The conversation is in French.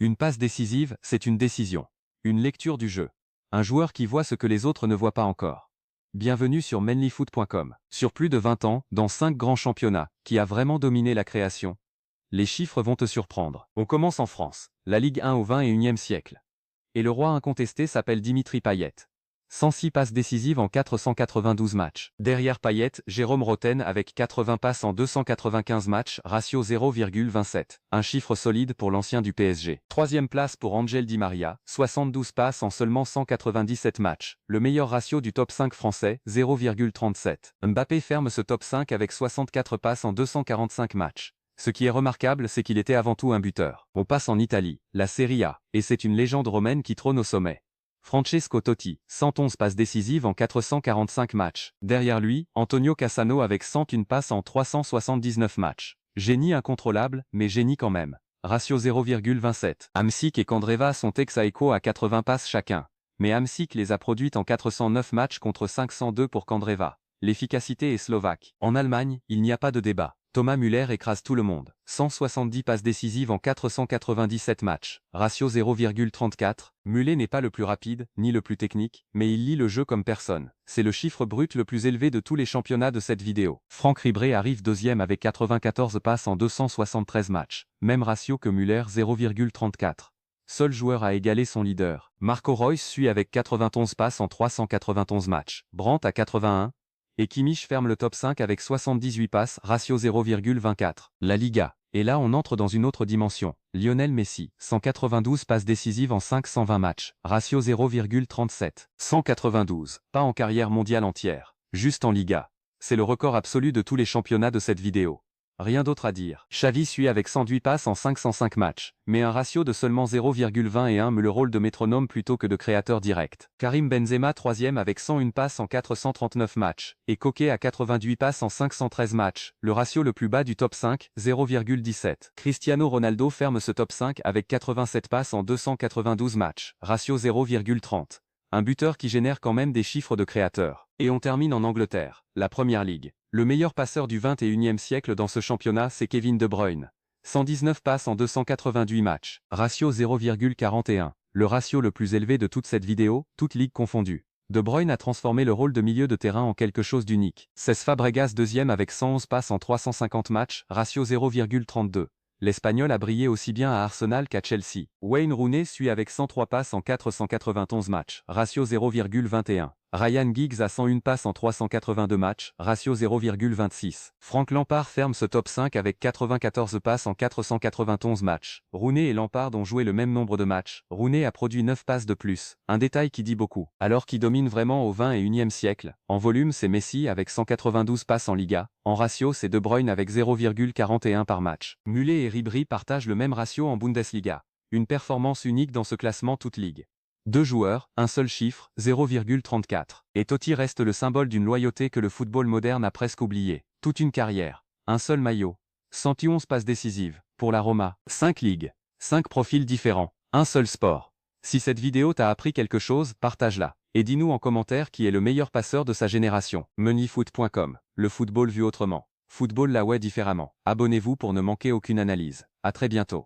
Une passe décisive, c'est une décision. Une lecture du jeu. Un joueur qui voit ce que les autres ne voient pas encore. Bienvenue sur manlyfoot.com. Sur plus de 20 ans, dans 5 grands championnats, qui a vraiment dominé la création? Les chiffres vont te surprendre. On commence en France, la Ligue 1 au 21e siècle. Et le roi incontesté s'appelle Dimitri Payet. 106 passes décisives en 492 matchs. Derrière Payet, Jérôme Roten avec 80 passes en 295 matchs, ratio 0,27. Un chiffre solide pour l'ancien du PSG. Troisième place pour Angel Di Maria, 72 passes en seulement 197 matchs. Le meilleur ratio du top 5 français, 0,37. Mbappé ferme ce top 5 avec 64 passes en 245 matchs. Ce qui est remarquable, c'est qu'il était avant tout un buteur. On passe en Italie, la Serie A, et c'est une légende romaine qui trône au sommet. Francesco Totti, 111 passes décisives en 445 matchs. Derrière lui, Antonio Cassano avec 101 passes en 379 matchs. Génie incontrôlable, mais génie quand même. Ratio 0,27. Hamsik et Candreva sont ex aequo à 80 passes chacun. Mais Hamsik les a produites en 409 matchs contre 502 pour Candreva. L'efficacité est slovaque. En Allemagne, il n'y a pas de débat. Thomas Müller écrase tout le monde. 170 passes décisives en 497 matchs. Ratio 0,34. Müller n'est pas le plus rapide, ni le plus technique, mais il lit le jeu comme personne. C'est le chiffre brut le plus élevé de tous les championnats de cette vidéo. Franck Ribéry arrive deuxième avec 94 passes en 273 matchs. Même ratio que Müller, 0,34. Seul joueur à égaler son leader. Marco Reus suit avec 91 passes en 391 matchs. Brandt à 81. Et Kimmich ferme le top 5 avec 78 passes, ratio 0,24. La Liga. Et là on entre dans une autre dimension. Lionel Messi, 192 passes décisives en 520 matchs, ratio 0,37. 192, pas en carrière mondiale entière, juste en Liga. C'est le record absolu de tous les championnats de cette vidéo. Rien d'autre à dire. Xavi suit avec 108 passes en 505 matchs, mais un ratio de seulement 0,21 me le rôle de métronome plutôt que de créateur direct. Karim Benzema troisième avec 101 passes en 439 matchs, et Koké à 88 passes en 513 matchs, le ratio le plus bas du top 5, 0,17. Cristiano Ronaldo ferme ce top 5 avec 87 passes en 292 matchs, ratio 0,30. Un buteur qui génère quand même des chiffres de créateur. Et on termine en Angleterre, la Premier League. Le meilleur passeur du 21e siècle dans ce championnat, c'est Kevin De Bruyne. 119 passes en 288 matchs, ratio 0,41. Le ratio le plus élevé de toute cette vidéo, toute ligue confondue. De Bruyne a transformé le rôle de milieu de terrain en quelque chose d'unique. Cesc Fabregas deuxième avec 111 passes en 350 matchs, ratio 0,32. L'Espagnol a brillé aussi bien à Arsenal qu'à Chelsea. Wayne Rooney suit avec 103 passes en 491 matchs, ratio 0,21. Ryan Giggs a 101 passes en 382 matchs, ratio 0,26. Frank Lampard ferme ce top 5 avec 94 passes en 491 matchs. Rooney et Lampard ont joué le même nombre de matchs. Rooney a produit 9 passes de plus, un détail qui dit beaucoup. Alors qui domine vraiment au 21e siècle. En volume, c'est Messi avec 192 passes en Liga. En ratio, c'est De Bruyne avec 0,41 par match. Müller et Ribéry partagent le même ratio en Bundesliga. Une performance unique dans ce classement toute ligue. Deux joueurs, un seul chiffre, 0,34. Et Totti reste le symbole d'une loyauté que le football moderne a presque oubliée. Toute une carrière, un seul maillot, 111 passes décisives, pour la Roma, 5 ligues, 5 profils différents, un seul sport. Si cette vidéo t'a appris quelque chose, partage-la. Et dis-nous en commentaire qui est le meilleur passeur de sa génération. manlyfoot.com, le football vu autrement. Football la ouais différemment. Abonnez-vous pour ne manquer aucune analyse. À très bientôt.